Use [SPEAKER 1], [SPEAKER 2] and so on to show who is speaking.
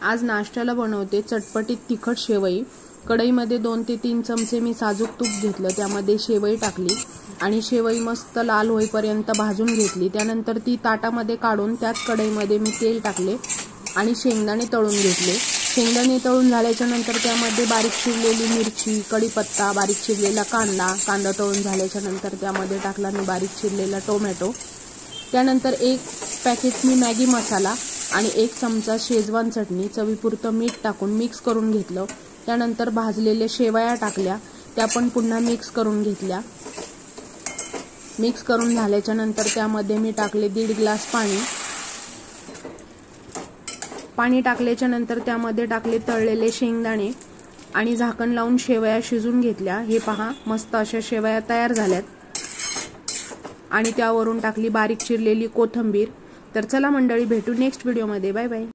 [SPEAKER 1] आज नाश्त्याला बनवते चटपटीत तिखट शेवई। कढईमध्ये 2 ते 3 चमचे मी साजूक तूप घेतलं, त्यामध्ये शेवई टाकली आणि शेवई मस्त लाल होईपर्यंत भाजून घेतली। त्यानंतर ती ताटामध्ये काढून त्याच कढईमध्ये मी तेल टाकले आणि शेंगदाणे तळून घेतले। शेंगदाणे तळून झाल्याच्या नंतर त्यामध्ये बारीक चिरलेली मिरची, कढीपत्ता, बारीक चिरलेला कांदा तळून झाल्याच्या नंतर त्यामध्ये टाकला मी बारीक चिरलेला टोमॅटो। त्यानंतर 1 पॅकेट मी मॅगी मसाला आणि 1 चमचा शेजवान चटणी, चवीपुरतं मीठ टाकून मिक्स करून घेतलं। त्यानंतर भाजलेले शेवया टाकल्या, त्या पण पुन्हा मिक्स करून घेतल्या। मिक्स करून झाल्याच्या नंतर त्यामध्ये मी टाकले 1.5 ग्लास पाणी टाकल्याच्या नंतर त्यामध्ये टाकले तळलेले शेंगदाणे आणि झाकण लावून शेवया शिजून घेतल्या। हे पहा, मस्त अशा शेवया तयार झाल्यात आणि त्यावरून टाकली बारीक चिरलेली कोथिंबीर। तर चला मंडळी, भेटू नेक्स्ट व्हिडिओमध्ये। Bye bye.